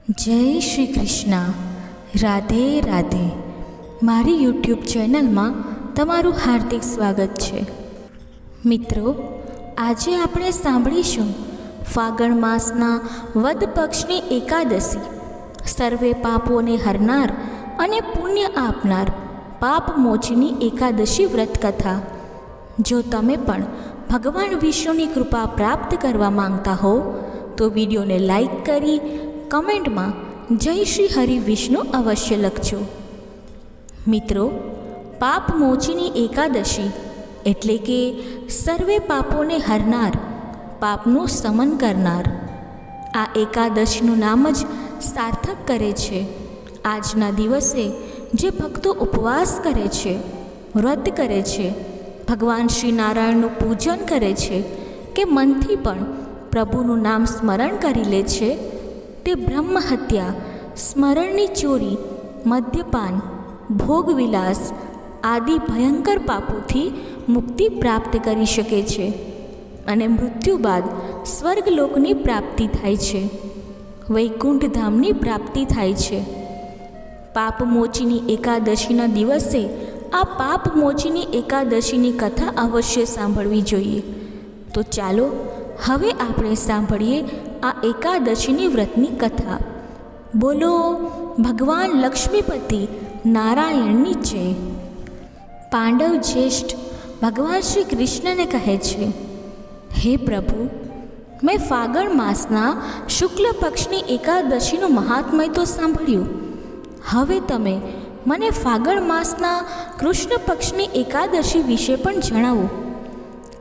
જય શ્રી કૃષ્ણ. રાધે રાધે. મારી યુટ્યુબ ચેનલમાં તમારું હાર્દિક સ્વાગત છે. મિત્રો, આજે આપણે સાંભળીશું ફાગણ માસના વદ પક્ષની એકાદશી, સર્વે પાપોને હરનાર અને પુણ્ય આપનાર પાપ મોચની એકાદશી વ્રતકથા. જો તમે પણ ભગવાન વિષ્ણુની કૃપા પ્રાપ્ત કરવા માંગતા હો તો વિડીયોને લાઈક કરી કમેન્ટમાં જય શ્રી હરિ વિષ્ણુ અવશ્ય લખજો. મિત્રો, પાપ મોચીની એકાદશી એટલે કે સર્વે પાપોને હરનાર, પાપનું શમન કરનાર. આ એકાદશીનું નામ જ સાર્થક કરે છે. આજના દિવસે જે ભક્તો ઉપવાસ કરે છે, વ્રત કરે છે, ભગવાન શ્રી નારાયણનું પૂજન કરે છે કે મનથી પણ પ્રભુનું નામ સ્મરણ કરી લે છે, તે બ્રહ્મ હત્યા, સ્મરણની ચોરી, મદ્યપાન, ભોગવિલાસ આદિ ભયંકર પાપોથી મુક્તિ પ્રાપ્ત કરી શકે છે અને મૃત્યુ બાદ સ્વર્ગલોકની પ્રાપ્તિ થાય છે, વૈકુંઠ ધામની પ્રાપ્તિ થાય છે. પાપ મોચીની એકાદશીના દિવસે આ પાપ મોચીની એકાદશીની કથા અવશ્ય સાંભળવી જોઈએ. તો ચાલો હવે આપણે સાંભળીએ આ એકાદશીની વ્રતની કથા. બોલો ભગવાન લક્ષ્મીપતિ નારાયણની જય. પાંડવ જ્યેષ્ઠ ભગવાન શ્રી કૃષ્ણને કહે છે, હે પ્રભુ, મેં ફાગણ માસના શુક્લ પક્ષની એકાદશીનું મહાત્મય તો સાંભળ્યું. હવે તમે મને ફાગણ માસના કૃષ્ણ પક્ષની એકાદશી વિશે પણ જણાવો.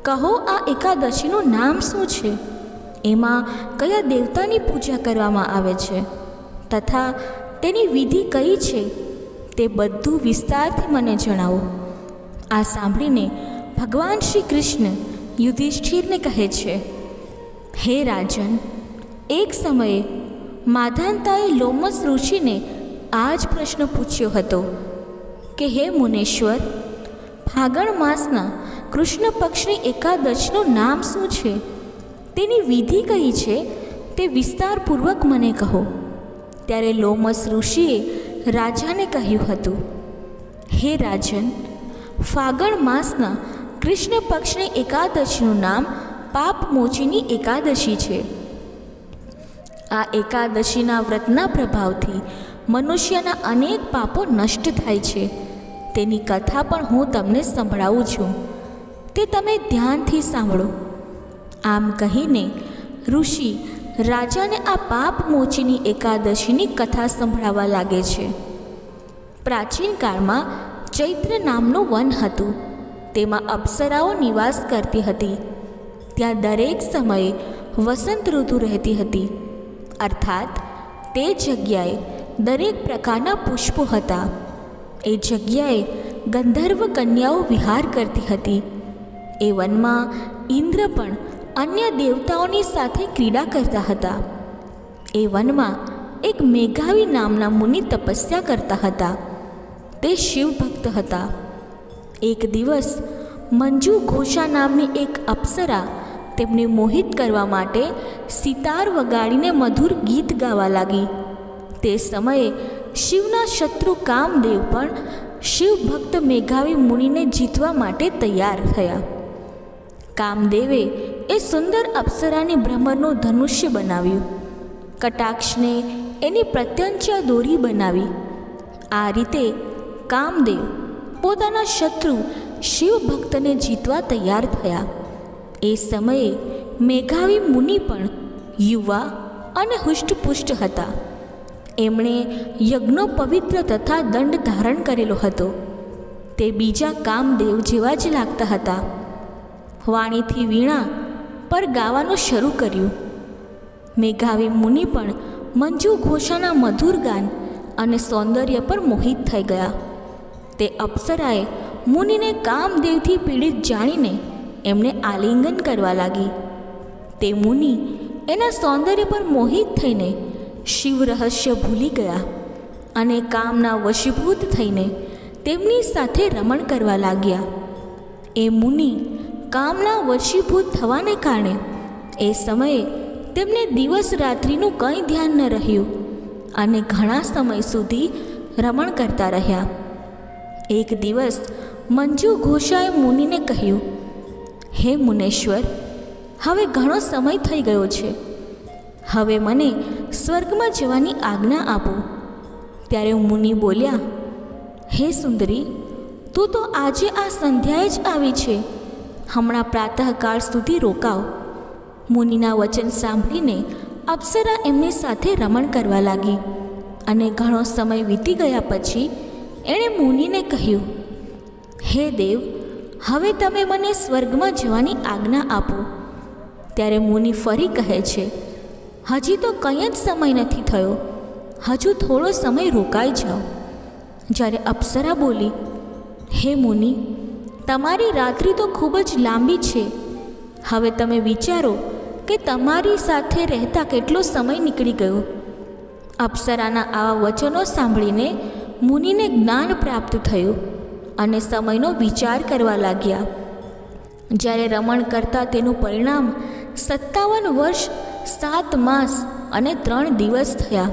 કહો, આ એકાદશીનું નામ શું છે? એમાં કયા દેવતાની પૂજા કરવામાં આવે છે તથા તેની વિધિ કઈ છે? તે બધું વિસ્તારથી મને જણાવો. આ સાંભળીને ભગવાન શ્રી કૃષ્ણ યુધિષ્ઠિરને કહે છે, હે રાજન, એક સમયે માધાંતાએ લોમસ ઋષિને આ જ પ્રશ્ન પૂછ્યો હતો કે હે મુનેશ્વર, ફાગણ માસના કૃષ્ણ પક્ષની એકાદશીનું નામ શું છે? તેની વિધિ કઈ છે? તે વિસ્તારપૂર્વક મને કહો. ત્યારે લોમસ ઋષિએ રાજાને કહ્યું હતું, હે રાજન, ફાગણ માસના કૃષ્ણ પક્ષની એકાદશીનું નામ પાપ મોચીની એકાદશી છે. આ એકાદશીના વ્રતના પ્રભાવથી મનુષ્યના અનેક પાપો નષ્ટ થાય છે. તેની કથા પણ હું તમને સંભળાવું છું, તે તમે ધ્યાનથી સાંભળો. આમ કહીને ઋષિ રાજાને આ પાપ મોચીની એકાદશીની કથા સંભળાવવા લાગે છે. પ્રાચીન કાળમાં ચૈત્ર નામનું વન હતું. તેમાં અપ્સરાઓ નિવાસ કરતી હતી. ત્યાં દરેક સમયે વસંત ઋતુ રહેતી હતી, અર્થાત તે જગ્યાએ દરેક પ્રકારના પુષ્પો હતા. એ જગ્યાએ ગંધર્વ કન્યાઓ વિહાર કરતી હતી. એ વનમાં ઇન્દ્ર પણ અન્ય દેવતાઓની સાથે ક્રીડા કરતા હતા. એ વનમાં એક મેઘાવી નામના મુનિ તપસ્યા કરતા હતા. તે શિવભક્ત હતા. એક દિવસ મંજુ ઘોષા નામની એક અપ્સરા તેમને મોહિત કરવા માટે સિતાર વગાડીને મધુર ગીત ગાવા લાગી. તે સમયે શિવના શત્રુ કામદેવ પણ શિવભક્ત મેઘાવી મુનિને જીતવા માટે તૈયાર થયા. કામદેવે એ સુંદર અપ્સરાની ભ્રમરનું ધનુષ્ય બનાવ્યું. કટાક્ષને એની પ્રત્યંચા દોરી બનાવી. આ રીતે કામદેવ પોતાના શત્રુ શિવભક્તને જીતવા તૈયાર થયા. એ સમયે મેઘાવી મુનિ પણ યુવા અને હુષ્ટપુષ્ટ હતા. એમણે યજ્ઞો પવિત્ર તથા દંડ ધારણ કરેલો હતો. તે બીજા કામદેવ જેવા જ લાગતા હતા. વાણીથી વીણા પર ગાવાનું શરૂ કર્યું. મેઘાવી મુનિ પણ મંજુ ઘોષાના મધુર ગાન અને સૌંદર્ય પર મોહિત થઈ ગયા. તે અપ્સરાએ મુનિને કામદેવથી પીડિત જાણીને એમને આલિંગન કરવા લાગી. તે મુનિ એના સૌંદર્ય પર મોહિત થઈને શિવ રહસ્ય ભૂલી ગયા અને કામના વશીભૂત થઈને તેમની સાથે રમણ કરવા લાગ્યા. એ મુનિ કામના વશીભૂત થવાને કારણે એ સમયે તેમને દિવસ રાત્રિનું કંઈ ધ્યાન ન રહ્યું. અને ઘણા સમય સુધી રમણ કરતા રહ્યા. એક દિવસ મંજુ ઘોષાએ મુનિને કહ્યું, હે મુનેશ્વર, હવે ઘણો સમય થઈ ગયો છે. હવે મને સ્વર્ગમાં જવાની આજ્ઞા આપો. ત્યારે મુનિ બોલ્યા, હે સુંદરી, તું તો આજે આ સંધ્યાએ જ આવી છે. હમણાં પ્રાતઃકાળ સુધી રોકાવ. મુનિના વચન સાંભળીને અપ્સરા એમની સાથે રમણ કરવા લાગી અને ઘણો સમય વીતી ગયા પછી એણે મુનિને કહ્યું, હે દેવ, હવે તમે મને સ્વર્ગમાં જવાની આજ્ઞા આપો. ત્યારે મુનિ ફરી કહે છે, હજી તો કંઈ જ સમય નથી થયો, હજુ થોડો સમય રોકાઈ જાઓ. જ્યારે અપ્સરા બોલી, હે મુનિ, તમારી રાત્રિ તો ખૂબ જ લાંબી છે. હવે તમે વિચારો કે તમારી સાથે રહેતા કેટલો સમય નીકળી ગયો. અપ્સરાના આવા વચનો સાંભળીને મુનિને જ્ઞાન પ્રાપ્ત થયું અને સમયનો વિચાર કરવા લાગ્યા. જ્યારે રમણ કરતાં તેનું પરિણામ 57 વર્ષ 7 માસ અને 3 દિવસ થયા,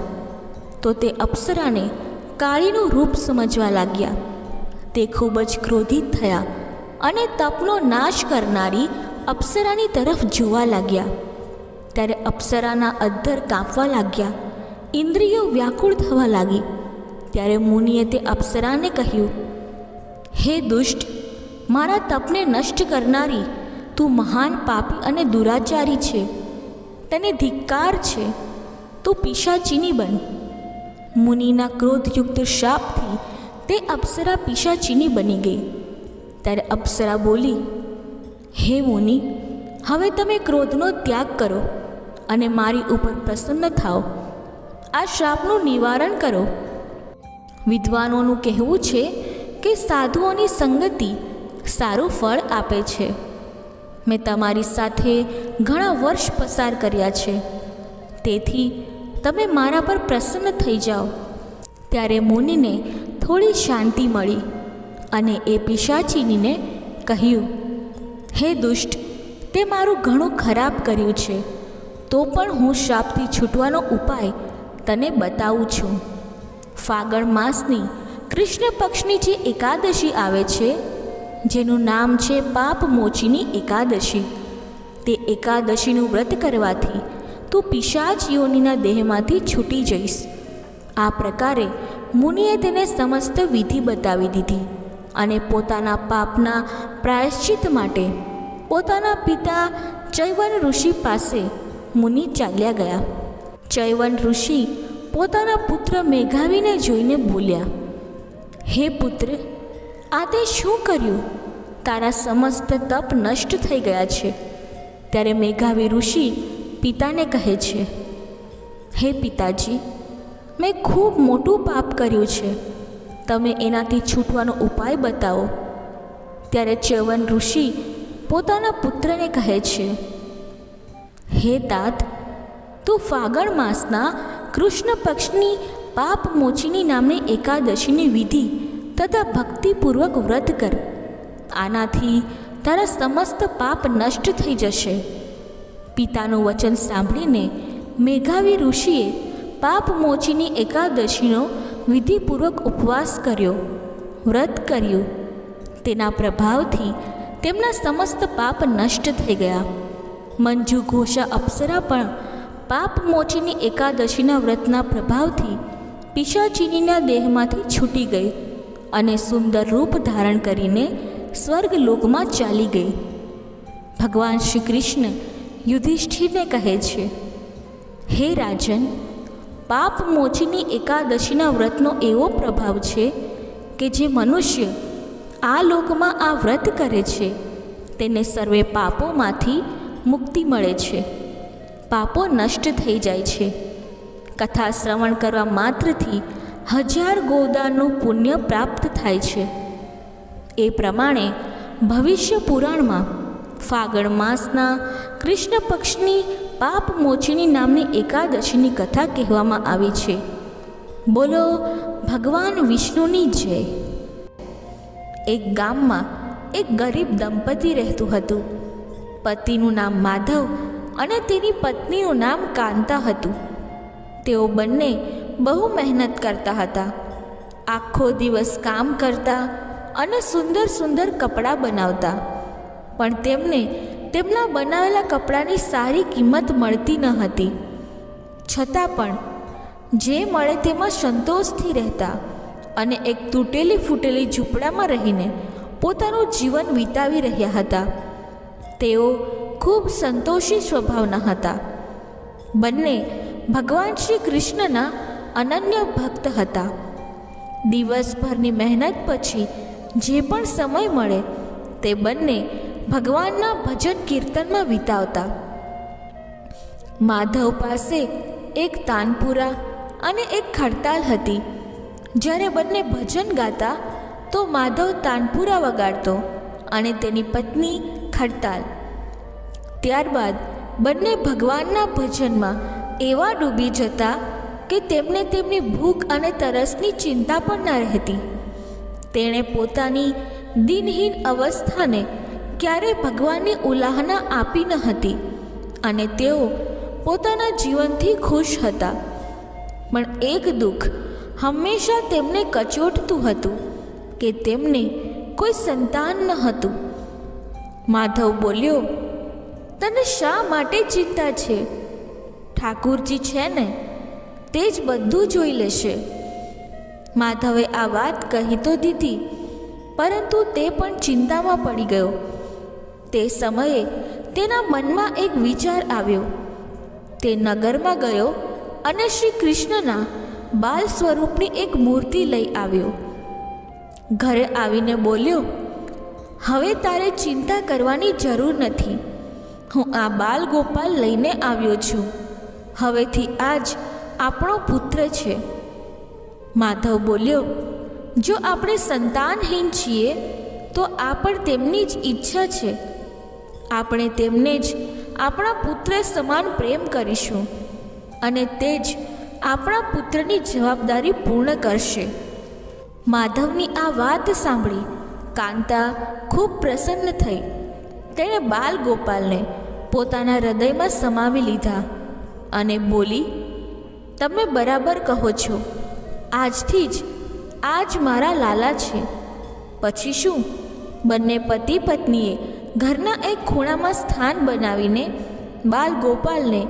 તો તે અપ્સરાને કાળીનું રૂપ સમજવા લાગ્યા. તે ખૂબ જ ક્રોધિત થયા અને તપનો નાશ કરનારી અપ્સરાની તરફ જોવા લાગ્યા. ત્યારે અપ્સરાના અધ્ધર કાંપવા લાગ્યા, ઇન્દ્રિયો વ્યાકુળ થવા લાગી. ત્યારે મુનિએ તે અપ્સરાને કહ્યું, હે દુષ્ટ, મારા તપને નષ્ટ કરનારી, તું મહાન પાપી અને દુરાચારી છે. તને ધિક્કાર છે. તું પિશાચીની બન. મુનિના ક્રોધયુક્ત શાપથી તે અપ્સરા પિશાચીની બની ગઈ. ત્યારે અપ્સરા બોલી, હે મુનિ, હવે તમે ક્રોધનો ત્યાગ કરો અને મારી ઉપર પ્રસન્ન થાઓ. આ શ્રાપનું નિવારણ કરો. વિદ્વાનોનું કહેવું છે કે સાધુઓની સંગતિ સારું ફળ આપે છે. મેં તમારી સાથે ઘણા વર્ષ પસાર કર્યા છે, તેથી તમે મારા પર પ્રસન્ન થઈ જાઓ. ત્યારે મુનિને થોડી શાંતિ મળી અને એ પિશાચીનીને કહ્યું, હે દુષ્ટ, તે મારું ઘણું ખરાબ કર્યું છે, તો પણ હું શ્રાપથી છૂટવાનો ઉપાય તને બતાવું છું. ફાગણ માસની કૃષ્ણ પક્ષની જે એકાદશી આવે છે, જેનું નામ છે પાપમોચીની એકાદશી, તે એકાદશીનું વ્રત કરવાથી તું પિશાચ યોનિના દેહમાંથી છૂટી જઈશ. આ પ્રકારે મુનિએ તેને સમસ્ત વિધિ બતાવી દીધી અને પોતાના પાપના પ્રાયશ્ચિત માટે પોતાના પિતા ચૈવન ઋષિ પાસે મુનિ ચાલ્યા ગયા. ચૈવન ઋષિ પોતાના પુત્ર મેઘાવીને જોઈને બોલ્યા, હે પુત્ર, આ તે શું કર્યું? તારા સમસ્ત તપ નષ્ટ થઈ ગયા છે. ત્યારે મેઘાવી ઋષિ પિતાને કહે છે, હે પિતાજી, મેં ખૂબ મોટું પાપ કર્યું છે. તમે એનાથી છૂટવાનો ઉપાય બતાવો. ત્યારે ચૈવન ઋષિ પોતાના પુત્રને કહે છે, હે તાત, તું ફાગણ માસના કૃષ્ણ પક્ષની પાપમોચીની નામની એકાદશીની વિધિ તથા ભક્તિપૂર્વક વ્રત કર. આનાથી તારા સમસ્ત પાપ નષ્ટ થઈ જશે. પિતાનું વચન સાંભળીને મેઘાવી ઋષિએ પાપમોચીની એકાદશીનો વિધિપૂર્વક ઉપવાસ કર્યો, વ્રત કર્યું. તેના પ્રભાવથી તેમના સમસ્ત પાપ નષ્ટ થઈ ગયા. મંજુ ઘોષા અપ્સરા પણ પાપમોચીની એકાદશીના વ્રતના પ્રભાવથી પિશાચીનીના દેહમાંથી છૂટી ગઈ અને સુંદર રૂપ ધારણ કરીને સ્વર્ગલોકમાં ચાલી ગઈ. ભગવાન શ્રી કૃષ્ણ યુધિષ્ઠિરને કહે છે, હે રાજન, પાપમોચીની એકાદશીના વ્રતનો એવો પ્રભાવ છે કે જે મનુષ્ય આ લોકમાં આ વ્રત કરે છે તેને સર્વે પાપોમાંથી મુક્તિ મળે છે. પાપો નષ્ટ થઈ જાય છે. કથા શ્રવણ કરવા માત્રથી 1000 ગોદાનનું પુણ્ય પ્રાપ્ત થાય છે. એ પ્રમાણે ભવિષ્ય પુરાણમાં ફાગણ માસના કૃષ્ણ પક્ષની પાપમોચીની નામની એકાદશીની કથા કહેવામાં આવી છે. બોલો ભગવાન વિષ્ણુની જય. એક ગામમાં એક ગરીબ દંપતી રહેતું હતું. પતિનું નામ માધવ અને તેની પત્નીનું નામ કાંતા હતું. તેઓ બંને બહુ મહેનત કરતા હતા. આખો દિવસ કામ કરતા અને સુંદર સુંદર કપડાં બનાવતા, પણ તેમને તેમના બનાવેલા કપડાની સારી કિંમત મળતી ન હતી. છતાં પણ જે મળે તેમાં સંતોષથી રહેતા અને એક તૂટેલી ફૂટેલી ઝૂંપડામાં રહીને પોતાનું જીવન વિતાવી રહ્યા હતા. તેઓ ખૂબ સંતોષી સ્વભાવના હતા. બંને ભગવાન શ્રી કૃષ્ણના અનન્ય ભક્ત હતા. દિવસભરની મહેનત પછી જે પણ સમય મળે તે બંને ભગવાનના ભજન કીર્તનમાં વિતાવતા. માધવ પાસે એક તાનપુરા અને એક ખડતાલ હતી. જ્યારે બંને ભજન ગાતા તો માધવ તાનપુરા વગાડતો અને તેની પત્ની ખડતાલ. ત્યારબાદ બંને ભગવાનના ભજનમાં એવા ડૂબી જતા કે તેમને તેમની ભૂખ અને તરસની ચિંતા પણ ન રહેતી. તેણે પોતાની દિનહીન અવસ્થાને ક્યારેય ભગવાનની ઉલાહના આપી ન હતી અને તેઓ પોતાના જીવનથી ખુશ હતા. પણ એક દુઃખ હંમેશા તેમને કચોટતું હતું કે તેમને કોઈ સંતાન ન હતું. માધવ બોલ્યો, તને શા માટે ચિંતા છે? ઠાકુરજી છે ને, તે જ બધું જોઈ લેશે. માધવે આ વાત કહી તો દીધી, પરંતુ તે પણ ચિંતામાં પડી ગયો. તે સમયે તેના મનમાં એક વિચાર આવ્યો. તે નગરમાં ગયો અને શ્રી કૃષ્ણના બાલ સ્વરૂપની એક મૂર્તિ લઈ આવ્યો. ઘરે આવીને બોલ્યો, હવે તારે ચિંતા કરવાની જરૂર નથી. હું આ બાલ ગોપાલ લઈને આવ્યો છું. હવેથી આ જ આપણો પુત્ર છે. માધવ બોલ્યો, જો આપણે સંતાનહીન છીએ તો આ પણ તેમની જ ઈચ્છા છે. આપણે તેમને જ આપણા પુત્ર સમાન પ્રેમ કરીશું અને તે જ આપણા પુત્રની જવાબદારી પૂર્ણ કરશે. માધવની આ વાત સાંભળી કાંતા ખૂબ પ્રસન્ન થઈ. તેણે બાલ ગોપાલને પોતાના હૃદયમાં સમાવી લીધા અને બોલી, તમે બરાબર કહો છો. આજથી જ આ જ મારા લાલા છે. પછી શું? બંને પતિ પત્નીએ ઘરના એક ખૂણામાં સ્થાન બનાવીને બાલ ગોપાલને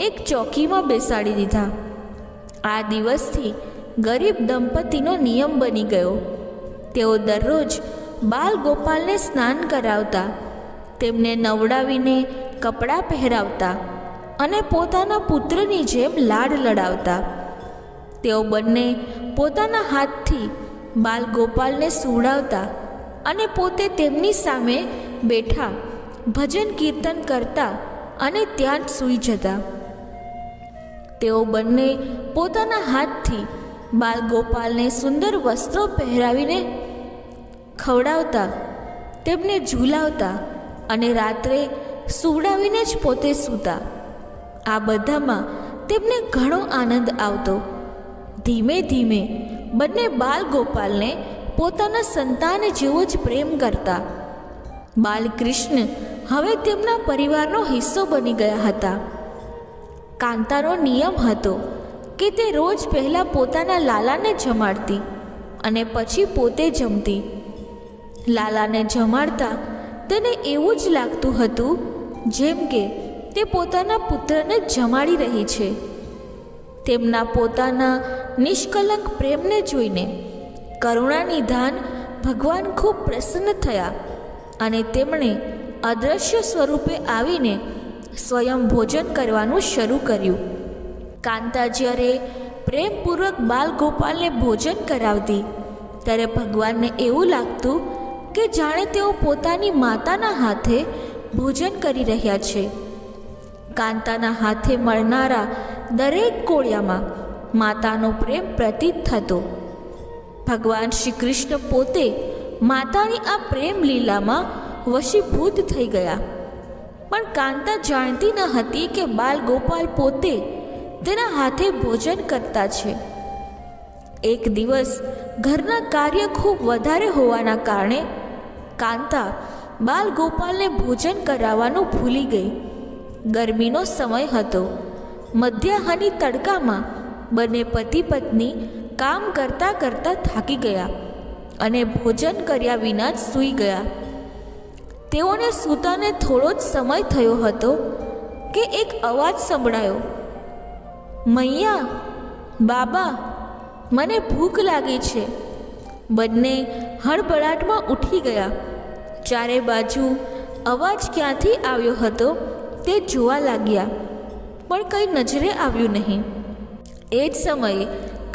એક ચોકીમાં બેસાડી દીધા. આ દિવસથી ગરીબ દંપતીનો નિયમ બની ગયો. તેઓ દરરોજ બાલ ગોપાલને સ્નાન કરાવતા, તેમને નવડાવીને કપડાં પહેરાવતા અને પોતાના પુત્રની જેમ લાડ લડાવતા. તેઓ બંને પોતાના હાથથી બાલ ગોપાલને સુવડાવતા અને પોતે તેમની સામે બેઠા ભજન કીર્તન કરતા અને ત્યાં જ સૂઈ જતા. તેઓ બંને પોતાના હાથથી બાલ ગોપાલને સુંદર વસ્ત્રો પહેરાવીને ખવડાવતા, તેમને ઝૂલાવતા અને રાત્રે સુવડાવીને જ પોતે સૂતા. આ બધામાં તેમને ઘણો આનંદ આવતો. ધીમે ધીમે બંને બાલ ગોપાલને પોતાના સંતાન જેવો જ પ્રેમ કરતા. બાલકૃષ્ણ હવે તેમના પરિવારનો હિસ્સો બની ગયા હતા. કાંતાનો નિયમ હતો કે તે રોજ પહેલાં પોતાના લાલાને જમાડતી અને પછી પોતે જમતી. લાલાને જમાડતા તેને એવું જ લાગતું હતું જેમ કે તે પોતાના પુત્રને જમાડી રહી છે. તેમના પોતાના નિષ્કલંક પ્રેમને જોઈને કરુણાનિધાન ભગવાન ખૂબ પ્રસન્ન થયા અને તેમણે અદૃશ્ય સ્વરૂપે આવીને સ્વયં ભોજન કરવાનું શરૂ કર્યું. કાંતા જ્યારે પ્રેમપૂર્વક બાલ ગોપાલને ભોજન કરાવતી ત્યારે ભગવાનને એવું લાગતું કે જાણે તેઓ પોતાની માતાના હાથે ભોજન કરી રહ્યા છે. કાંતાના હાથે મળનારા દરેક કોળિયામાં માતાનો પ્રેમ પ્રતીત થતો. ભગવાન શ્રી કૃષ્ણ પોતે માતાની આ પ્રેમ લીલામાં વશીભૂત થઈ ગયા. પણ કાંતા જાણતી ન હતી કે બાલ ગોપાલ પોતે તેના હાથે ભોજન કરતા છે. એક દિવસ ઘરના કાર્ય ખૂબ વધારે હોવાના કારણે કાંતા બાલ ગોપાલને ભોજન કરાવવાનું ભૂલી ગઈ. ગરમીનો સમય હતો. મધ્યાહની તડકામાં બંને પતિ પત્ની કામ કરતાં કરતાં થાકી ગયા અને ભોજન કર્યા વિના જ સૂઈ ગયા. તેઓને સૂતાને થોડો જ સમય થયો હતો કે એક અવાજ સંભળાયો, મૈયા, બાબા, મને ભૂખ લાગી છે. બંને હળબળાટમાં ઉઠી ગયા. ચારે બાજુ અવાજ ક્યાંથી આવ્યો હતો તે જોવા લાગ્યા, પણ કંઈ નજરે આવ્યું નહીં. એ જ સમયે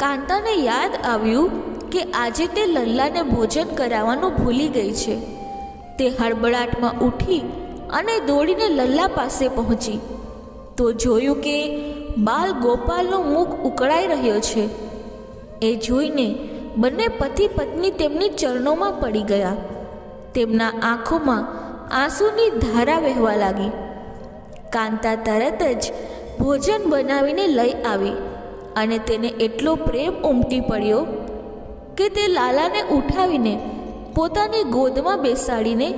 કાંતાને યાદ આવ્યું કે આજે તે લલ્લાને ભોજન કરાવવાનું ભૂલી ગઈ છે. તે હળબળાટમાં ઉઠી અને દોડીને લલ્લા પાસે પહોંચી તો જોયું કે બાલ ગોપાલનું મુખ ઉકળાઈ રહ્યો છે. એ જોઈને બંને પતિ પત્ની તેમની ચરણોમાં પડી ગયા. તેમના આંખોમાં આંસુની ધારા વહેવા લાગી. કાંતા તરત જ ભોજન બનાવીને લઈ આવી અને તેને એટલો પ્રેમ ઉમટી પડ્યો કે તે લાલાને ઉઠાવીને પોતાની ગોદમાં બેસાડીને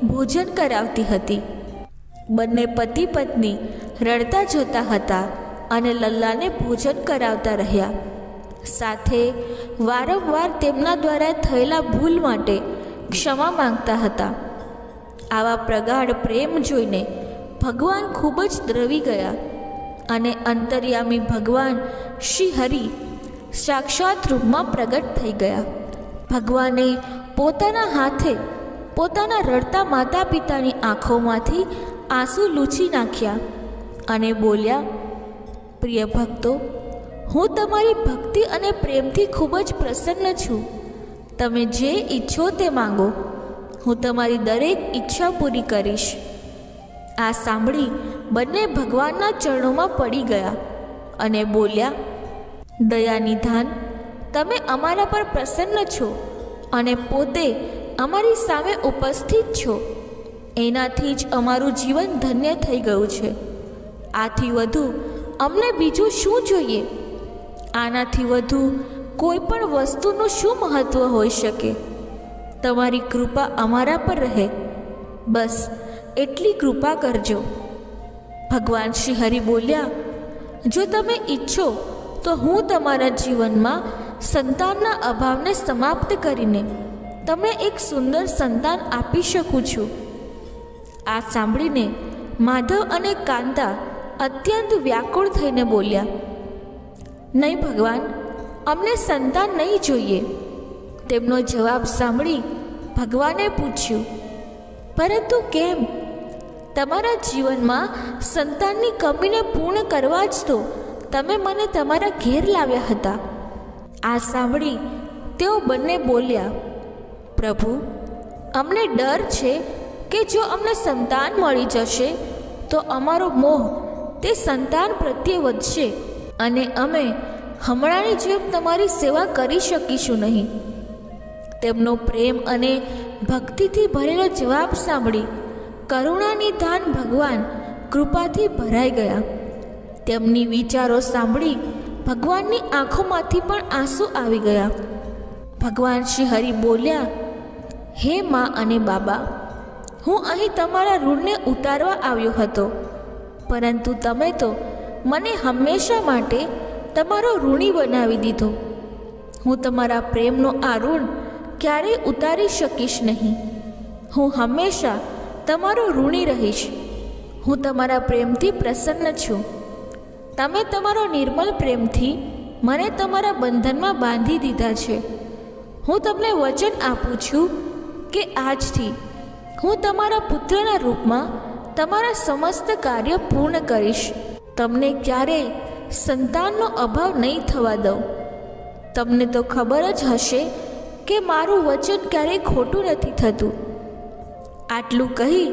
ભોજન કરાવતી હતી. બંને પતિ પત્ની રડતા જોતા હતા અને લલ્લાને ભોજન કરાવતા રહ્યા. સાથે વારંવાર તેમના દ્વારા થયેલા ભૂલ માટે ક્ષમા માંગતા હતા. આવા પ્રગાઢ પ્રેમ જોઈને ભગવાન ખૂબ જ દ્રવી ગયા અને અંતર્યામી ભગવાન શ્રી હરિ સાક્ષાત રૂપમાં પ્રગટ થઈ ગયા. ભગવાને પોતાના હાથે પોતાના રડતા માતા પિતાની આંખોમાંથી આંસુ લૂછી નાખ્યા અને બોલ્યા, પ્રિય ભક્તો, હું તમારી ભક્તિ અને પ્રેમથી ખૂબ જ પ્રસન્ન છું. તમે જે ઈચ્છો તે માંગો, હું તમારી દરેક ઈચ્છા પૂરી કરીશ. આ સાંભળી બંને ભગવાનના ચરણોમાં પડી ગયા અને બોલ્યા, દયાનિધાન, તમે અમારા પર પ્રસન્ન છો અને પોતે અમારી સામે ઉપસ્થિત છો. એનાથી જ અમારું જીવન ધન્ય થઈ ગયું છે. આથી વધુ અમને બીજું શું જોઈએ? આનાથી વધુ કોઈ પણ વસ્તુનું શું મહત્ત્વ હોઈ શકે? તમારી કૃપા અમારા પર રહે, બસ એટલી કૃપા કરજો. ભગવાન શ્રી હરિ બોલ્યા, જો તમે ઈચ્છો તો હું તમારા જીવનમાં સંતાનના અભાવને સમાપ્ત કરીને તમને એક સુંદર સંતાન આપી શકું છું. આ સાંભળીને માધવ અને કાંતા અત્યંત વ્યાકુળ થઈને બોલ્યા, નહીં ભગવાન, અમને સંતાન નહીં જોઈએ. તેમનો જવાબ સાંભળી ભગવાને પૂછ્યું, પરંતુ કેમ? તમારા જીવનમાં સંતાનની કમીને પૂર્ણ કરવા જ તો તમે મને તમારા ઘેર લાવ્યા હતા. આ સાંભળી તેઓ બંને બોલ્યા, પ્રભુ, અમને ડર છે કે જો અમને સંતાન મળી જશે તો અમારો મોહ તે સંતાન પ્રત્યે વધશે અને અમે હમણાંની જેમ તમારી સેવા કરી શકીશું નહીં. તેમનો પ્રેમ અને ભક્તિથી ભરેલો જવાબ સાંભળી કરુણાનિધાન ભગવાન કૃપાથી ભરાઈ ગયા. તેમની વિચારો સાંભળી ભગવાનની આંખોમાંથી પણ આંસુ આવી ગયા. ભગવાન શ્રી હરિ બોલ્યા, હે મા અને બાબા, હું અહીં તમારા ઋણને ઉતારવા આવ્યો હતો, પરંતુ તમે તો મને હંમેશા માટે તમારો ઋણી બનાવી દીધો. હું તમારા પ્રેમનો આ ઋણ ક્યારેય ઉતારી શકીશ નહીં. હું હંમેશા તમારો ઋણી રહીશ. હું તમારા પ્રેમથી પ્રસન્ન છું. તમે તમારો નિર્મલ પ્રેમથી મને તમારા બંધનમાં બાંધી દીધા છે. હું તમને વચન આપું છું કે આજથી હું તમારા પુત્રના રૂપમાં તમારા સમસ્ત કાર્ય પૂર્ણ કરીશ. તમને ક્યારેય સંતાનનો અભાવ નહીં થવા દઉં. તમને તો ખબર જ હશે કે મારું વચન ક્યારેય ખોટું નથી થતું. આટલું કહી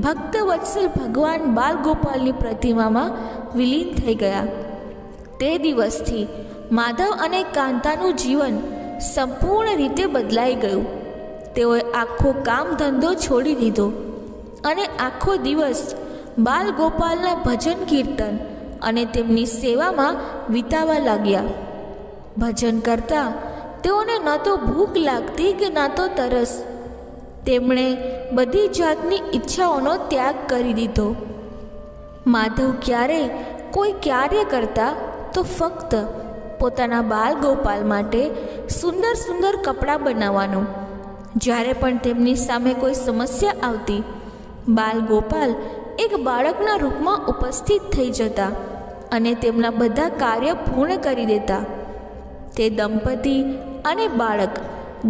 ભક્ત વત્સલ ભગવાન બાલગોપાલની પ્રતિમામાં વિલીન થઈ ગયા. તે દિવસથી માધવ અને કાંતાનું જીવન સંપૂર્ણ રીતે બદલાઈ ગયું. તેઓએ આખો કામ ધંધો છોડી દીધો અને આખો દિવસ બાલગોપાલના ભજન કીર્તન અને તેમની સેવામાં વિતાવા લાગ્યા. ભજન કરતાં તેઓને ન તો ભૂખ લાગતી કે ન તો તરસ. તેમણે બધી જાતની ઈચ્છાઓનો ત્યાગ કરી દીધો. માધવ ક્યારેય કોઈ કાર્ય કરતા તો ફક્ત પોતાના બાલ ગોપાલ માટે સુંદર સુંદર કપડાં બનાવવાનું. જ્યારે પણ તેમની સામે કોઈ સમસ્યા આવતી, બાલ ગોપાલ એક બાળકના રૂપમાં ઉપસ્થિત થઈ જતા અને તેમના બધા કાર્ય પૂર્ણ કરી દેતા. તે દંપતી અને બાળક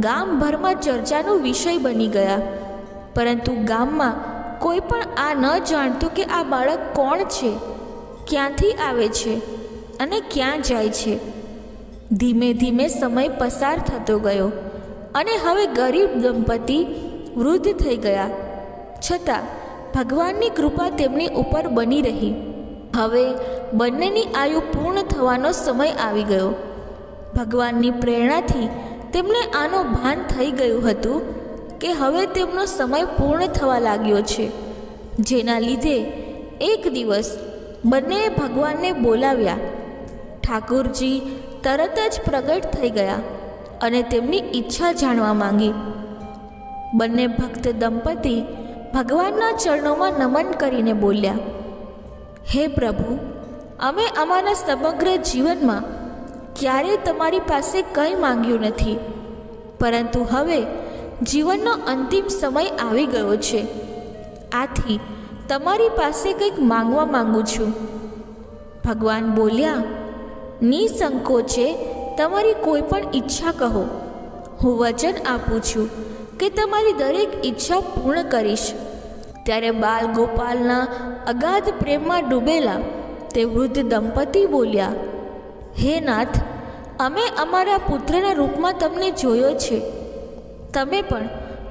ગામભરમાં ચર્ચાનો વિષય બની ગયા, પરંતુ ગામમાં કોઈ પણ આ ન જાણતું કે આ બાળક કોણ છે, ક્યાંથી આવે છે અને ક્યાં જાય છે. ધીમે ધીમે સમય પસાર થતો ગયો અને હવે ગરીબ દંપતી વૃદ્ધ થઈ ગયા, છતાં ભગવાનની કૃપા તેમની ઉપર બની રહી. હવે બંનેની આયુ પૂર્ણ થવાનો સમય આવી ગયો. ભગવાનની પ્રેરણાથી તેમને આનો ભાન થઈ ગયું હતું કે હવે તેમનો સમય પૂર્ણ થવા લાગ્યો છે, જેના લીધે એક દિવસ બંનેએ ભગવાનને બોલાવ્યા. ઠાકુરજી તરત જ પ્રગટ થઈ ગયા અને તેમની ઈચ્છા જાણવા માંગી. બંને ભક્ત દંપતી ભગવાનના ચરણોમાં નમન કરીને બોલ્યા, હે પ્રભુ, અમે અમારા સમગ્ર જીવનમાં ક્યારેય તમારી પાસે કંઈ માંગ્યું નથી, પરંતુ હવે જીવનનો અંતિમ સમય આવી ગયો છે. આથી તમારી પાસે કંઈક માંગવા માંગુ છું. ભગવાન બોલ્યા, નિસંકોચે તમારી કોઈ પણ ઈચ્છા કહો. હું વચન આપું છું કે તમારી દરેક ઈચ્છા પૂર્ણ કરીશ. ત્યારે બાલ ગોપાલના અગાધ પ્રેમમાં ડૂબેલા તે વૃદ્ધ દંપતી બોલ્યા, હે નાથ, અમે અમારા પુત્રના રૂપમાં તમને જોયો છે. તમે પણ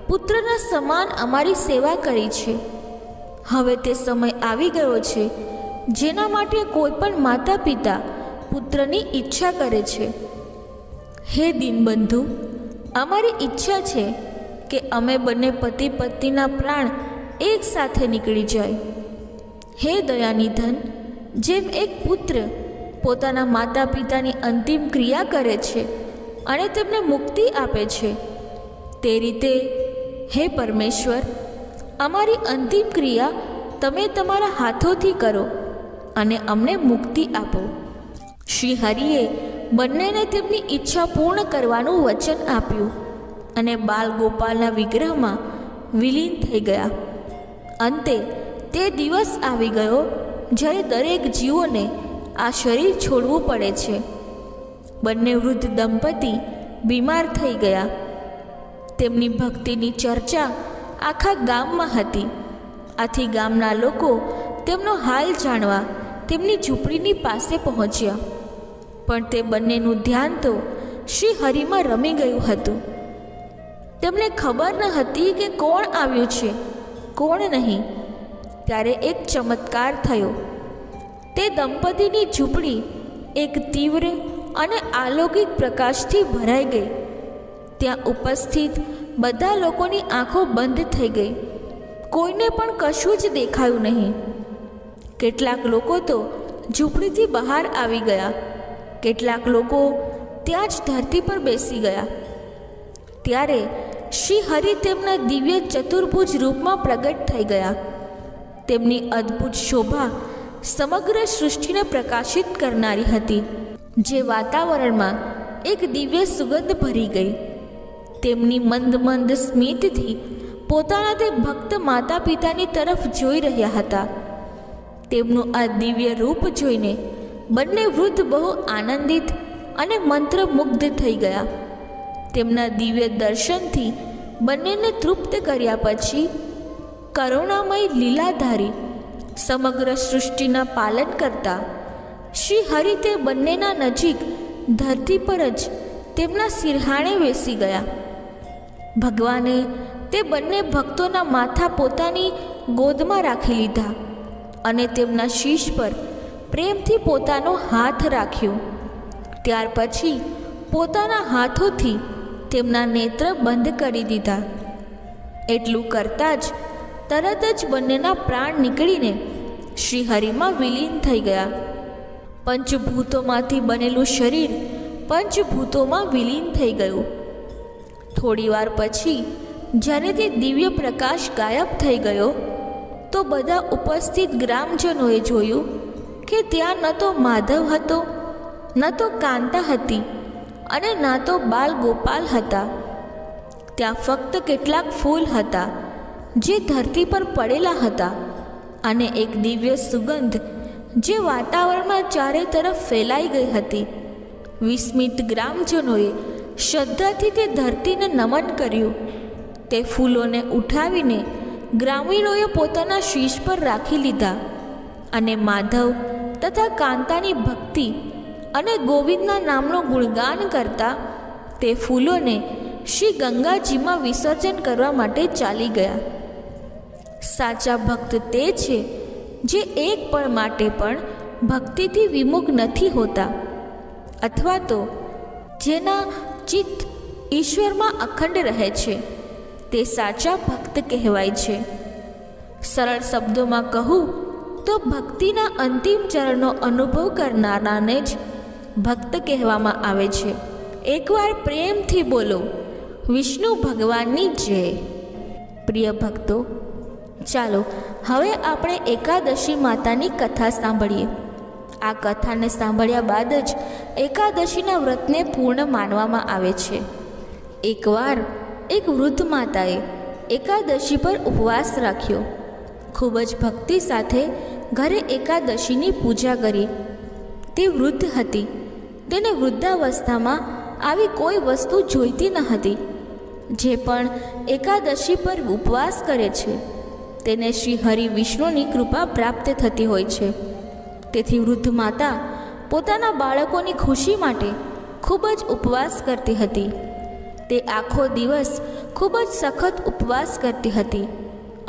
પુત્રના સમાન અમારી સેવા કરી છે. હવે તે સમય આવી ગયો છે જેના માટે કોઈ પણ માતા પિતા પુત્રની ઈચ્છા કરે છે. હે દીનબંધુ, અમારી ઈચ્છા છે કે અમે બંને પતિ પત્નીના પ્રાણ એક સાથે નીકળી જાય. હે દયાનિધન, જેમ એક પુત્ર પોતાના માતા પિતાની અંતિમ ક્રિયા કરે છે અને તેમને મુક્તિ આપે છે, તે રીતે હે પરમેશ્વર, અમારી અંતિમ ક્રિયા તમે તમારા હાથોથી કરો અને અમને મુક્તિ આપો. શ્રી હરિએ બંનેને તેમની ઈચ્છા પૂર્ણ કરવાનું વચન આપ્યું અને બાલ ગોપાલના વિગ્રહમાં વિલીન થઈ ગયા. અંતે તે દિવસ આવી ગયો જ્યારે દરેક જીવોને આ શરીર છોડવું પડે છે. બંને વૃદ્ધ દંપતી બીમાર થઈ ગયા. તેમની ભક્તિની ચર્ચા આખા ગામમાં હતી. આથી ગામના લોકો તેમનો હાલ જાણવા તેમની ઝૂંપડીની પાસે પહોંચ્યા, પણ તે બંનેનું ધ્યાન તો શ્રી હરિમાં રમી ગયું હતું. તેમને ખબર ન હતી કે કોણ આવ્યું છે, કોણ નહીં. ત્યારે એક ચમત્કાર થયો. તે દંપતીની ઝૂંપડી એક તીવ્ર અને અલૌકિક પ્રકાશથી ભરાઈ ગઈ. ત્યાં ઉપસ્થિત બધા લોકોની આંખો બંધ થઈ ગઈ. કોઈને પણ કશું જ દેખાયું નહીં. કેટલાક લોકો તો ઝૂંપડીથી બહાર આવી ગયા, કેટલાક લોકો ત્યાં જ ધરતી પર બેસી ગયા. ત્યારે શ્રી હરિ તેમના દિવ્ય ચતુર્ભુજ રૂપમાં પ્રગટ થઈ ગયા. તેમની અદ્ભુત શોભા સમગ્ર સૃષ્ટિને પ્રકાશિત કરનારી હતી, જે વાતાવરણમાં એક દિવ્ય સુગંધ ભરી ગઈ. તેમની મંદ મંદ સ્મિતથી પોતાના તે ભક્ત માતા પિતાની તરફ જોઈ રહ્યા હતા. તેમનું આ દિવ્ય રૂપ જોઈને બંને વૃદ્ધ બહુ આનંદિત અને મંત્રમુગ્ધ થઈ ગયા. તેમના દિવ્ય દર્શનથી બંનેને તૃપ્ત કર્યા પછી કરુણામય લીલાધારી સમગ્ર સૃષ્ટિના પાલન કરતા શ્રી હરિ તે બંનેના નજીક ધરતી પર જ તેમના સિરહાણે બેસી ગયા. ભગવાને તે બંને ભક્તોના માથા પોતાની ગોદમાં રાખી લીધા અને તેમના શીશ પર પ્રેમથી પોતાનો હાથ રાખ્યો. ત્યાર પછી પોતાના હાથોથી તેમના નેત્ર બંધ કરી દીધા. એટલું કરતાં જ તરત જ બંનેના પ્રાણ નીકળીને શ્રી હરિમાં વિલીન થઈ ગયા. પંચભૂતોમાંથી બનેલું શરીર પંચભૂતોમાં વિલીન થઈ ગયું. થોડીવાર પછી જ્યારે તે દિવ્ય પ્રકાશ ગાયબ થઈ ગયો તો બધા ઉપસ્થિત ગ્રામજનોએ જોયું કે ત્યાં ન તો માધવ હતો ન તો કાંતા હતી અને ના તો બાલ ગોપાલ હતા. ત્યાં ફક્ત કેટલાક ફૂલ હતા જે ધરતી પર પડેલા હતા અને એક દિવ્ય સુગંધ જે વાતાવરણમાં ચારે તરફ ફેલાઈ ગઈ હતી. વિસ્મિત ગ્રામજનોએ શ્રદ્ધાથી તે ધરતીને નમન કર્યું. તે ફૂલોને ઉઠાવીને ગ્રામીણોએ પોતાના શીશ પર રાખી લીધા અને માધવ તથા કાંતાની ભક્તિ અને ગોવિંદના નામનું ગુણગાન કરતા તે ફૂલોને શ્રી ગંગાજીમાં વિસર્જન કરવા માટે ચાલી ગયા. સાચા ભક્ત તે છે જે એક પળ માટે પણ ભક્તિથી વિમુખ નથી હોતા, અથવા તો જેના ચિત્ત ઈશ્વરમાં અખંડ રહે છે. તે સાચા ભક્ત કહેવાય છે. સરળ શબ્દોમાં કહું તો ભક્તિના અંતિમ ચરણનો અનુભવ કરનારાને જ ભક્ત કહેવામાં આવે છે. એકવાર પ્રેમથી બોલો, વિષ્ણુ ભગવાનની જય. પ્રિય ભક્તો, ચાલો હવે આપણે એકાદશી માતાની કથા સાંભળીએ. આ કથાને સાંભળ્યા બાદ જ એકાદશીના વ્રતને પૂર્ણ માનવામાં આવે છે. એકવાર એક વૃદ્ધ માતાએ એકાદશી પર ઉપવાસ રાખ્યો. ખૂબ જ ભક્તિ સાથે ઘરે એકાદશીની પૂજા કરી. તે વૃદ્ધ હતી. તેને વૃદ્ધાવસ્થામાં આવી કોઈ વસ્તુ જોઈતી ન હતી. જે પણ એકાદશી પર ઉપવાસ કરે છે તેને શ્રી હરિ વિષ્ણુની કૃપા પ્રાપ્ત થતી હોય છે. તેથી વૃદ્ધ માતા પોતાના બાળકોની ખુશી માટે ખૂબ જ ઉપવાસ કરતી હતી. તે આખો દિવસ ખૂબ જ સખત ઉપવાસ કરતી હતી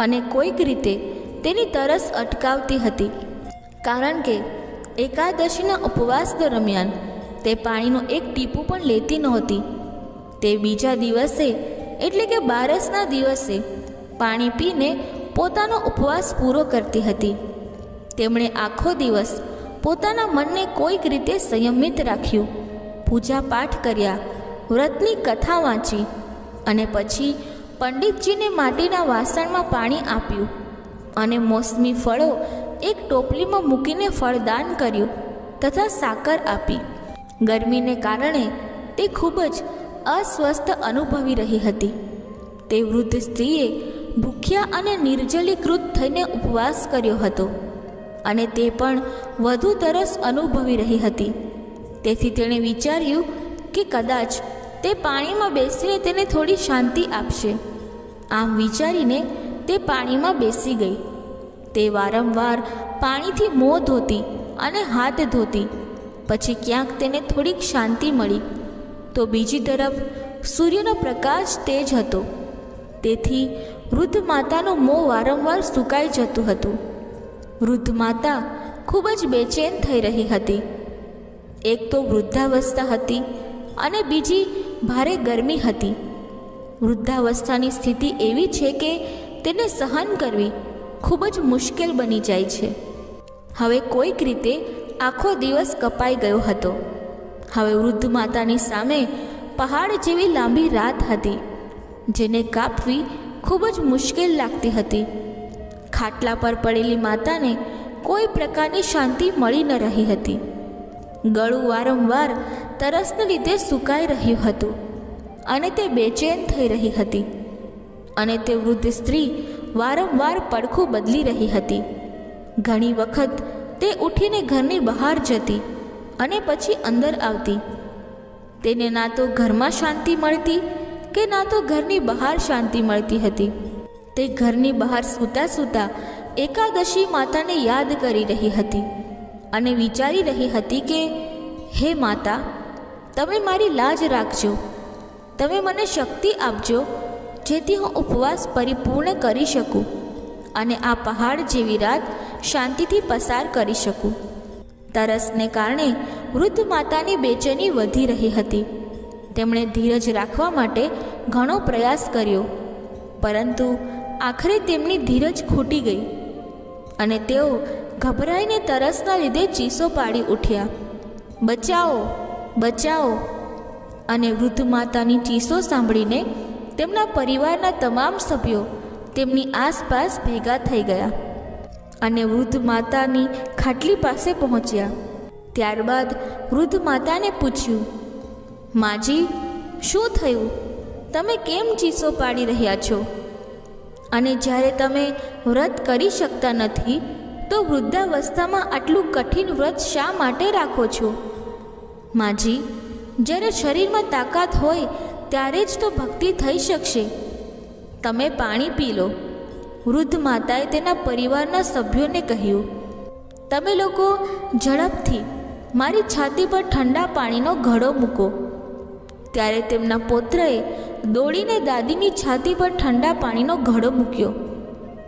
અને કોઈક રીતે તેની તરસ અટકાવતી હતી, કારણ કે એકાદશીના ઉપવાસ દરમિયાન તે પાણીનું એક ટીપું પણ લેતી નહોતી. તે બીજા દિવસે એટલે કે બારસના દિવસે પાણી પીને પોતાનો ઉપવાસ પૂરો કરતી હતી. તેમણે આખો દિવસ પોતાના મનને કોઈક રીતે સંયમિત રાખ્યું, પૂજા પાઠ કર્યા, વ્રતની કથા વાંચી અને પછી પંડિતજીને માટીના વાસણમાં પાણી આપ્યું અને મોસમી ફળો એક ટોપલીમાં મૂકીને ફળદાન કર્યું તથા સાકર આપી. ગરમીને કારણે તે ખૂબ જ અસ્વસ્થ અનુભવી રહી હતી. તે વૃદ્ધ સ્ત્રીએ ભૂખ્યા અને નિર્જલીકૃત થઈને ઉપવાસ કર્યો હતો અને તે પણ વધુ તરસ અનુભવી રહી હતી. તેથી તેણે વિચાર્યું કે કદાચ તે પાણીમાં બેસીને તેને થોડી શાંતિ આપશે. આમ વિચારીને તે પાણીમાં બેસી ગઈ. તે વારંવાર પાણીથી મોં ધોતી અને હાથ ધોતી. પછી ક્યાંક તેને થોડીક શાંતિ મળી તો બીજી તરફ સૂર્યનો પ્રકાશ તેજ હતો. તેથી વૃદ્ધ માતાનું મોં વારંવાર સુકાઈ જતું હતું. વૃદ્ધ માતા ખૂબ જ બેચેન થઈ રહી હતી. એક તો વૃદ્ધાવસ્થા હતી અને બીજી ભારે ગરમી હતી. વૃદ્ધાવસ્થાની સ્થિતિ એવી છે કે તેને સહન કરવી ખૂબ જ મુશ્કેલ બની જાય છે. હવે કોઈક રીતે આખો દિવસ કપાઈ ગયો હતો. હવે વૃદ્ધ માતાની સામે પહાડ જેવી લાંબી રાત હતી, જેને કાપવી ખૂબ જ મુશ્કેલ લાગતી હતી. ખાટલા પર પડેલી માતાને કોઈ પ્રકારની શાંતિ મળી ન રહી હતી. ગળું વારંવાર તરસને લીધે સુકાઈ રહ્યું હતું અને તે બેચેન થઈ રહી હતી. અને તે વૃદ્ધ સ્ત્રી વારંવાર પડખું બદલી રહી હતી. ઘણી વખત તે ઉઠીને ઘરની બહાર જતી અને પછી અંદર આવતી. તેને ના તો ઘરમાં શાંતિ મળતી કે ના તો ઘરની બહાર શાંતિ મળતી હતી. તે ઘરની બહાર સૂતા સૂતા એકાદશી માતાને યાદ કરી રહી હતી અને વિચારી રહી હતી કે હે માતા, તમે મારી લાજ રાખજો. તમે મને શક્તિ આપજો જેથી હું ઉપવાસ પરિપૂર્ણ કરી શકું અને આ પહાડ જેવી રાત શાંતિથી પસાર કરી શકું. તરસને કારણે વૃદ્ધ માતાની બેચેની વધી રહી હતી. તેમણે ધીરજ રાખવા માટે ઘણો પ્રયાસ કર્યો, પરંતુ આખરે તેમની ધીરજ ખૂટી ગઈ અને તેઓ ગભરાઈને તરસના લીધે ચીસો પાડી ઉઠ્યા, બચાવો, બચાવો. અને વૃદ્ધ માતાની ચીસો સાંભળીને તેમના પરિવારના તમામ સભ્યો તેમની આસપાસ ભેગા થઈ ગયા અને વૃદ્ધ માતાની ખાટલી પાસે પહોંચ્યા. ત્યારબાદ વૃદ્ધ માતાને પૂછ્યું, માજી, શું થયું? તમે કેમ ચીસો પાડી રહ્યા છો? અને જ્યારે તમે વ્રત કરી શકતા નથી તો વૃદ્ધાવસ્થામાં આટલું કઠિન વ્રત શા માટે રાખો છો? માજી, જ્યારે શરીરમાં તાકાત હોય ત્યારે જ તો ભક્તિ થઈ શકશે. તમે પાણી પી લો. વૃદ્ધ માતાએ તેના પરિવારના સભ્યોને કહ્યું, તમે લોકો ઝડપથી મારી છાતી પર ઠંડા પાણીનો ઘડો મૂકો. ત્યારે તેમના પુત્રએ દોડીને દાદીની છાતી પર ઠંડા પાણીનો ઘડો મૂક્યો.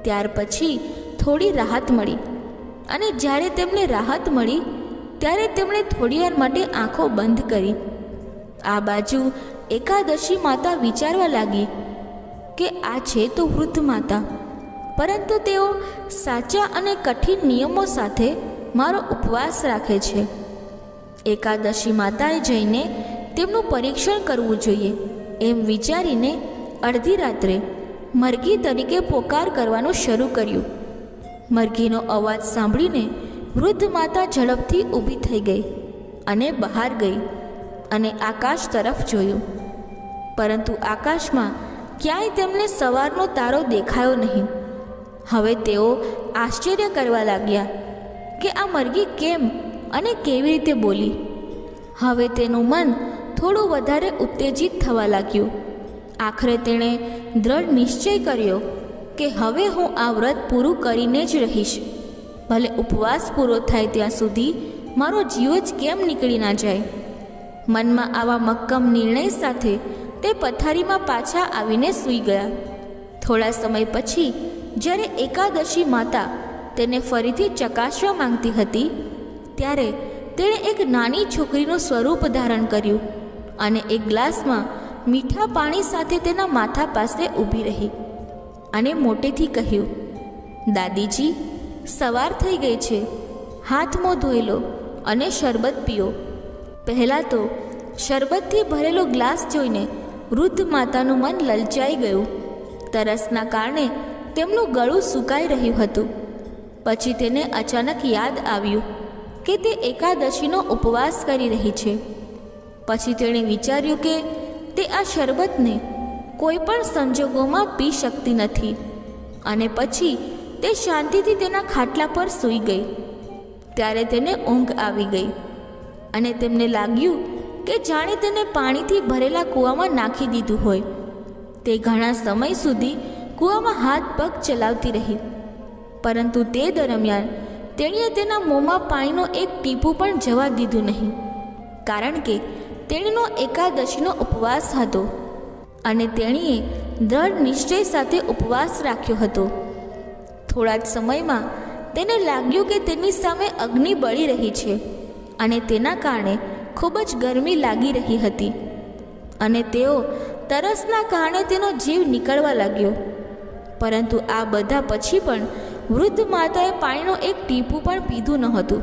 ત્યાર પછી થોડી રાહત મળી, અને જ્યારે તેમને રાહત મળી ત્યારે તેમણે થોડીવાર માટે આંખો બંધ કરી. આ બાજુ એકાદશી માતા વિચારવા લાગી કે આ છે તો વૃદ્ધ માતા, પરંતુ તેઓ સાચા અને કઠિન નિયમો સાથે મારો ઉપવાસ રાખે છે. એકાદશી માતાએ જઈને તેમનું પરીક્ષણ કરવું જોઈએ એમ વિચારીને અડધી રાત્રે મરઘી તરીકે પોકાર કરવાનું શરૂ કર્યું. મરઘીનો અવાજ સાંભળીને વૃદ્ધ માતા ઝડપથી ઊભી થઈ ગઈ અને બહાર ગઈ અને આકાશ તરફ જોયું, પરંતુ આકાશમાં ક્યાંય તેમને સવારનો તારો દેખાયો નહીં. હવે તેઓ આશ્ચર્ય કરવા લાગ્યા કે આ મરઘી કેમ અને કેવી રીતે બોલી. હવે તેનું મન થોડું વધારે ઉત્તેજિત થવા લાગ્યું. આખરે તેણે દ્રઢ નિશ્ચય કર્યો કે હવે હું આ વ્રત પૂરું કરીને જ રહીશ, ભલે ઉપવાસ પૂરો થાય ત્યાં સુધી મારો જીવ જ કેમ નીકળી ના જાય. મનમાં આવા મક્કમ નિર્ણય સાથે તે પથારીમાં પાછા આવીને સૂઈ ગયા. થોડા સમય પછી જ્યારે એકાદશી માતા તેને ફરીથી ચકાસવા માંગતી હતી ત્યારે તેણે એક નાની છોકરીનું સ્વરૂપ ધારણ કર્યું અને એક ગ્લાસમાં મીઠા પાણી સાથે તેના માથા પાસે ઊભી રહી અને મોટેથી કહ્યું, દાદીજી, સવાર થઈ ગઈ છે, હાથ મોં ધોઈ લો અને શરબત પીઓ. પહેલાં તો શરબતથી ભરેલો ગ્લાસ જોઈને વૃદ્ધ માતાનું મન લલચાઈ ગયું. તરસના કારણે તેમનું ગળું સુકાઈ રહ્યું હતું. પછી તેને અચાનક યાદ આવ્યું કે તે એકાદશીનો ઉપવાસ કરી રહી છે. પછી તેણે વિચાર્યું કે તે આ શરબતને કોઈ પણ સંજોગોમાં પી શકતી નથી, અને પછી તે શાંતિથી તેના ખાટલા પર સૂઈ ગઈ. ત્યારે તેને ઊંઘ આવી ગઈ અને તેમને લાગ્યું કે જાણે તેને પાણીથી ભરેલા કૂવામાં નાખી દીધું હોય. તે ઘણા સમય સુધી કૂવામાં હાથ પગ ચલાવતી રહી, પરંતુ તે દરમિયાન તેણીએ તેના મોંમાં પાણીનો એક ટીપું પણ જવા દીધું નહીં, કારણ કે તેણીનો એકાદશીનો ઉપવાસ હતો અને તેણીએ દ્રઢ નિશ્ચય સાથે ઉપવાસ રાખ્યો હતો. થોડા જ સમયમાં તેને લાગ્યું કે તેની સામે અગ્નિ બળી રહી છે અને તેના કારણે ખૂબ જ ગરમી લાગી રહી હતી, અને તેઓ તરસના કારણે તેનો જીવ નીકળવા લાગ્યો. પરંતુ આ બધા પછી પણ વૃદ્ધ માતાએ પાણીનો એક ટીપું પણ પીધું નહોતું.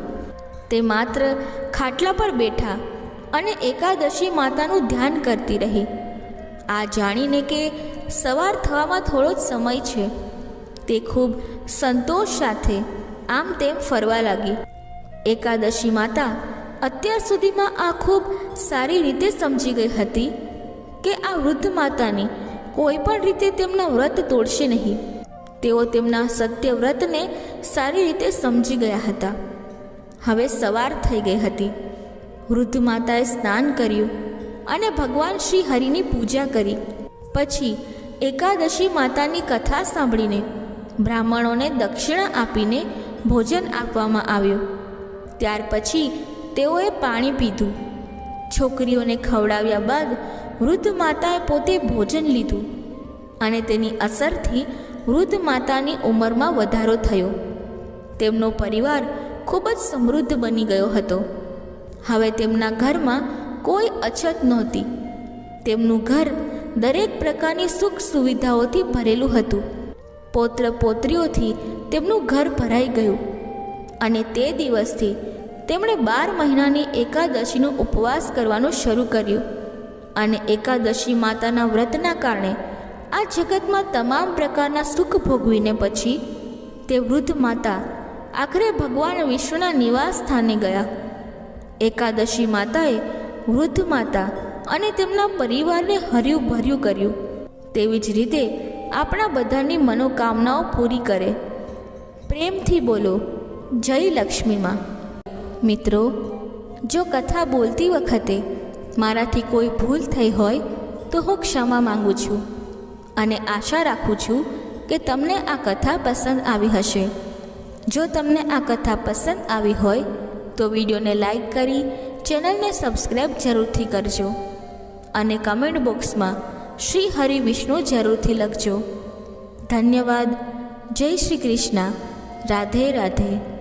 તે માત્ર ખાટલા પર બેઠા અને એકાદશી માતાનું ધ્યાન કરતી રહી. આ જાણીને કે સવાર થવામાં થોડો જ સમય છે, તે ખૂબ સંતોષ સાથે આમ તેમ ફરવા લાગી. એકાદશી માતા અત્યાર સુધીમાં આ ખૂબ સારી રીતે સમજી ગઈ હતી કે આ વૃદ્ધ માતાની કોઈ પણ રીતે તેમના વ્રત તોડશે નહીં. તેઓ તેમના સત્ય વ્રતને સારી રીતે સમજી ગયા હતા. હવે સવાર થઈ ગઈ હતી. વૃદ્ધ માતાએ સ્નાન કર્યું અને ભગવાન શ્રી હરિની પૂજા કરી. પછી એકાદશી માતાની કથા સાંભળીને બ્રાહ્મણોને દક્ષિણા આપીને ભોજન આપવામાં આવ્યું. ત્યાર પછી તેઓએ પાણી પીધું. છોકરીઓને ખવડાવ્યા બાદ વૃદ્ધ માતાએ પોતે ભોજન લીધું અને તેની અસરથી વૃદ્ધ માતાની ઉંમરમાં વધારો થયો. તેમનો પરિવાર ખૂબ જ સમૃદ્ધ બની ગયો હતો. હવે તેમના ઘરમાં કોઈ અછત નહોતી. તેમનું ઘર દરેક પ્રકારની સુખ સુવિધાઓથી ભરેલું હતું. પૌત્ર પૌત્રીઓથી તેમનું ઘર ભરાઈ ગયું અને તે દિવસથી તેમણે 12 મહિનાની એકાદશીનો ઉપવાસ કરવાનું શરૂ કર્યું. અને એકાદશી માતાના વ્રતના કારણે આ જગતમાં તમામ પ્રકારના સુખ ભોગવીને પછી તે વૃદ્ધ માતા આખરે ભગવાન વિષ્ણુના નિવાસ સ્થાને ગયા એકાદશી માતાએ વૃદ્ધ માતા અને તેમના પરિવારને હર્યું ભર્યું કર્યું. તેવી જ રીતે આપણા બધાની મનોકામનાઓ પૂરી કરે. પ્રેમથી બોલો જય લક્ષ્મીમાં. મિત્રો, જો કથા બોલતી વખતે મારાથી કોઈ ભૂલ થઈ હોય તો હું ક્ષમા માંગુ છું અને આશા રાખું છું કે તમને આ કથા પસંદ આવી હશે. જો તમને આ કથા પસંદ આવી હોય તો વિડીયોને લાઈક કરી ચેનલને સબસ્ક્રાઈબ જરૂરથી કરજો અને કમેન્ટ બોક્સમાં શ્રી હરિ વિષ્ણુ જરૂરથી લખજો. ધન્યવાદ. જય શ્રી કૃષ્ણ. રાધે રાધે.